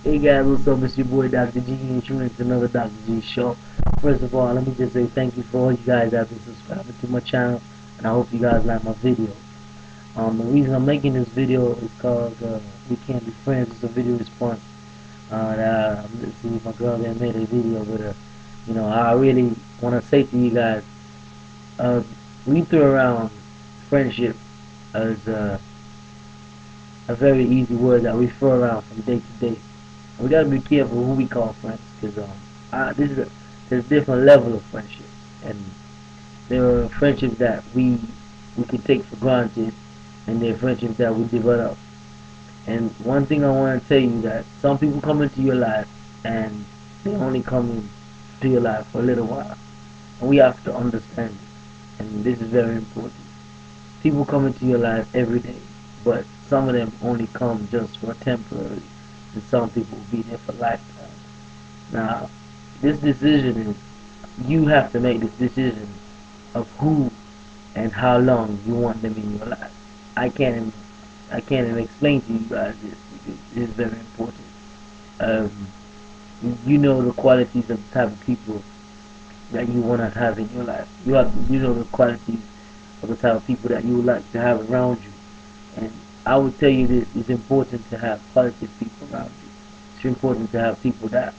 Hey guys, what's up? It's your boy Dr. G Insurance, another Dr. G show. First of all, let me just say thank you for all you guys that have been subscribing to my channel, and I hope you guys like my videos. The reason I'm making this video is cause we can't be friends. It's a video response that let's see, my girl there made a video with her. You know, I really want to say to you guys, uh, we threw around friendship as a very easy word that we throw around from day to day. We gotta be careful who we call friends, because there's different level of friendship, and there are friendships that we can take for granted, and there are friendships that we develop. And one thing I want to tell you that some people come into your life, and they only come into your life for a little while, and we have to understand it. And this is very important. People come into your life every day, but some of them only come just for temporary, and some people will be there for lifetime. Now, this decision is, you have to make this decision of who and how long you want them in your life. I can't even, I can't even explain to you guys this because it is very important. Um, you know the qualities of the type of people that you want to have in your life. You know the qualities of the type of people that you would like to have around you. And I would tell you this: it's important to have positive people around you. It's important to have people that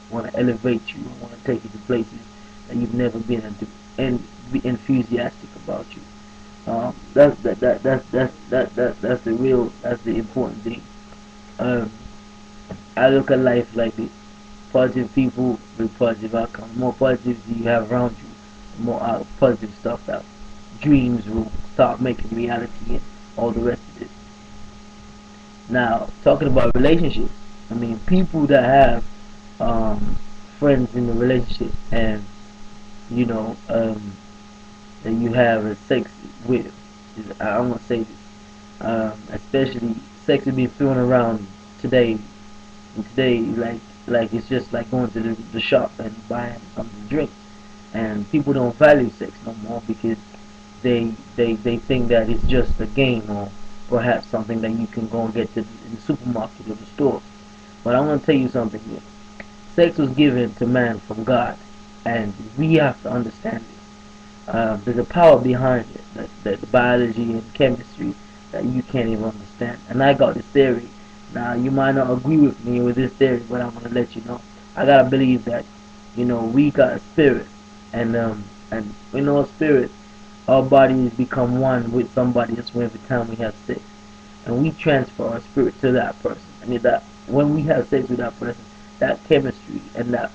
want to elevate you and want to take you to places that you've never been into, and be enthusiastic about you. That's the real, that's the important thing. Um, I look at life like this: positive people with positive outcomes. The more positivity you have around you, the more positive stuff that dreams will start making reality and all the rest of it. Now, talking about relationships, I mean, people that have um, friends in the relationship, and you know, that you have a sex with, I'm gonna say this, especially sex is being thrown around today. And today, like it's just like going to the shop and buying something to drink, and people don't value sex no more because they think that it's just a game, or perhaps something that you can go and get in the supermarket or the store. But I'm gonna tell you something here. Sex was given to man from God, and we have to understand it. There's a power behind it, that biology and chemistry that you can't even understand. And I got this theory. Now you might not agree with me with this theory, but I'm gonna let you know. I gotta believe that, you know, we got a spirit, and in our spirit, our bodies become one with somebody else every time we have sex, and we transfer our spirit to that person. I mean that when we have sex with that person, that chemistry and that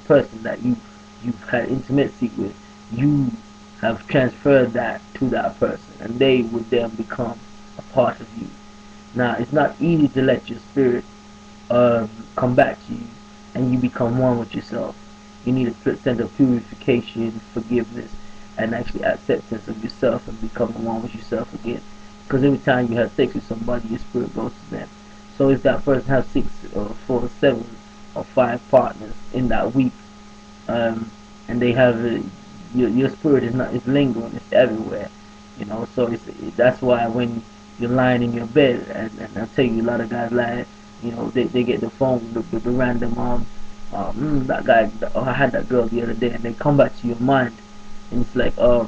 person that you've had intimacy with, you have transferred that to that person, and they would then become a part of you. Now, it's not easy to let your spirit come back to you and you become one with yourself. You need a sense of purification, forgiveness, and actually acceptance of yourself and becoming one with yourself again. Because every time you have sex with somebody, your spirit goes to them. So if that person has 6 or 4 or 7 or 5 partners in that week, um, and they have your spirit is not, it's lingering, it's everywhere, you know. So that's why when you're lying in your bed, and I tell you, a lot of guys lie, you know, they get the phone, the random that guy, I had that girl the other day, and they come back to your mind, and it's like, I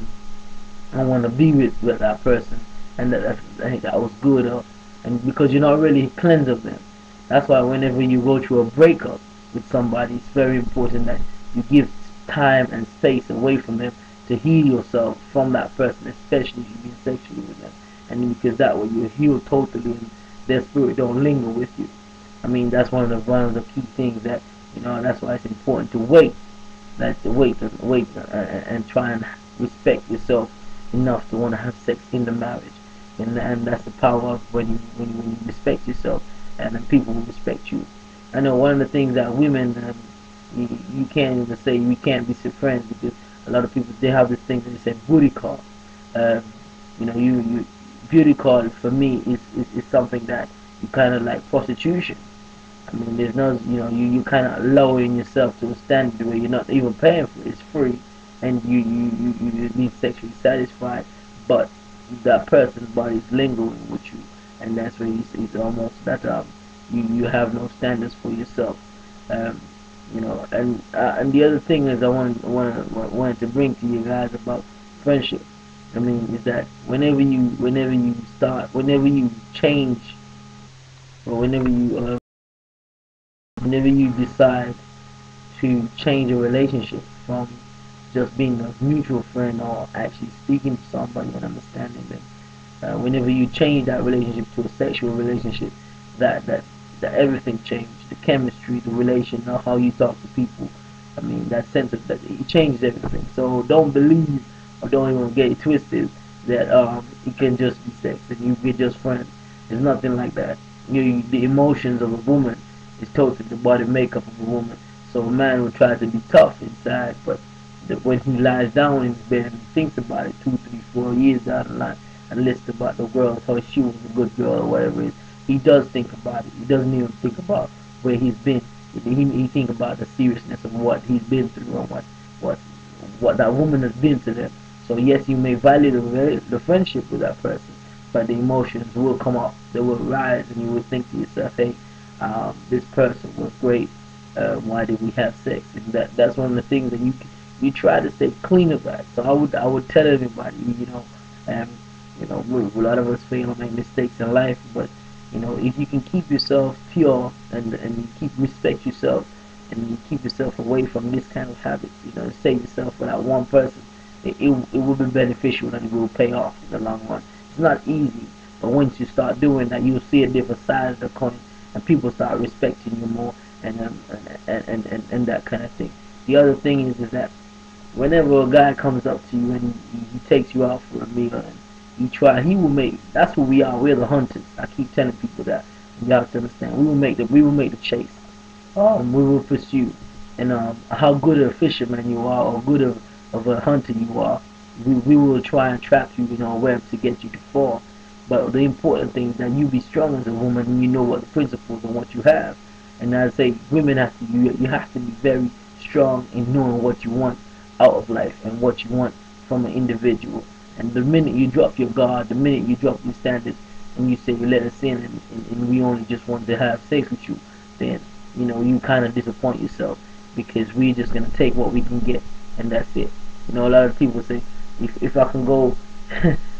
want to be with that person, and I think that was good, and because you're not really cleansed of them. That's why whenever you go through a breakup with somebody, it's very important that you give time and space away from them to heal yourself from that person, especially if you've been sexually with them, and because that way you're healed totally, and their spirit don't linger with you. I mean, that's one of the key things that, you know. That's why it's important to wait. That's to wait and try and respect yourself enough to want to have sex in the marriage, and that's the power of when you respect yourself, and then people will respect you. I know one of the things that women, you can't even say we can't be friends, because a lot of people, they have this thing that they say booty call. Um, you know, you beauty call for me is something that you kind of like prostitution. I mean, there's no, you know, you kind of lowering yourself to a standard where you're not even paying for it. It's free, and you be sexually satisfied, but that person's body is lingering with you, and that's where you see it's almost that You have no standards for yourself. Um, and the other thing is I wanted to bring to you guys about friendship. I mean, is that whenever you change, or whenever you decide to change a relationship from just being a mutual friend or actually speaking to somebody and understanding them. Whenever you change that relationship to a sexual relationship, that that that everything changed. The chemistry, the relation, how you talk to people. I mean, that sense of that it changes everything. So don't believe or don't even get it twisted that it can just be sex and you get just friends. It's nothing like that. The emotions of a woman is totally the body makeup of a woman. So a man will try to be tough inside, but when he lies down in his bed and thinks about it 2, 3, 4 years down the line and lists about the girl, how she was a good girl or whatever it is, he does think about it. He doesn't even think about where he's been. He think about the seriousness of what he's been through and what what that woman has been to them. So yes, you may value the friendship with that person, but the emotions will come up. They will rise, and you will think to yourself, "Hey, this person was great. Why did we have sex?" And that's one of the things that you try to stay clean about. So I would tell everybody, um, a lot of us fail and make mistakes in life, but if you can keep yourself pure and you keep respect yourself and you keep yourself away from this kind of habits, save yourself for that one person, it will be beneficial and it will pay off in the long run. It's not easy, but once you start doing that, you'll see a different side of the coin, and people start respecting you more, and that kind of thing. The other thing is that whenever a guy comes up to you and he takes you out for a meal and he will make, that's what we are. We're the hunters. I keep telling people that. You have to understand. We will make the chase. We will pursue. And how good a fisherman you are, or good of a hunter you are, we will try and trap you in our web to get you to fall. But the important thing is that you be strong as a woman and you know what the principles and what you have. And I say, women have to, you have to be very strong in knowing what you want out of life and what you want from an individual. And the minute you drop your guard, the minute you drop your standards, and you say you let us in and we only just want to have sex with you, then you kind of disappoint yourself, because we're just gonna take what we can get and that's it. A lot of people say, if I can go,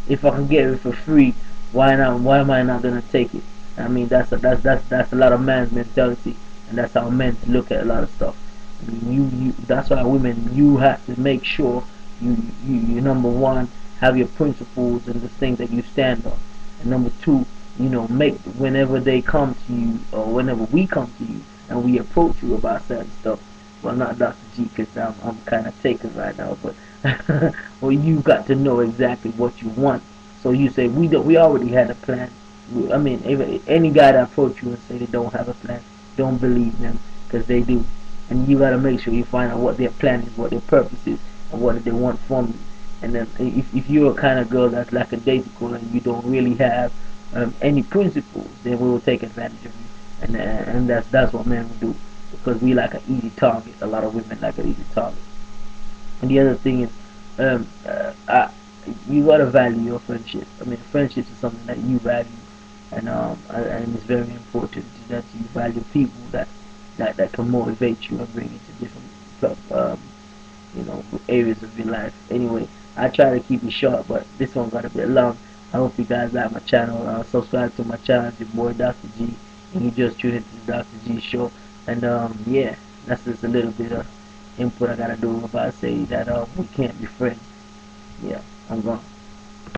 if I can get it for free, why not? Why am I not gonna take it? I mean, that's a lot of man's mentality, and that's how men look at a lot of stuff. I mean, that's why women, you have to make sure you number one, have your principles and the things that you stand on, and number two, make, whenever they come to you or whenever we come to you and we approach you about certain stuff. Well, not Dr. G, because I'm kind of taken right now, but well, you got to know exactly what you want. So you say we already had a plan. I mean, any guy that approach you and say they don't have a plan, don't believe them, because they do. And you got to make sure you find out what their plan is, what their purpose is, and what they want from you. And then if you're a kind of girl that's like a daisical and you don't really have any principles, then we will take advantage of you. And that's what men will do, because we like an easy target. A lot of women like an easy target. And the other thing is, you gotta value your friendship. I mean, friendships is something that you value, and it's very important that you value people that can motivate you and bring you to different areas of your life. Anyway, I try to keep it short, but this one got a bit long. I hope you guys like my channel. Subscribe to my channel. It's your boy Dr. G, and you just tuned into the Dr. G show. And yeah, that's just a little bit of input I gotta do about say that we can't be friends. Yeah, I'm gone.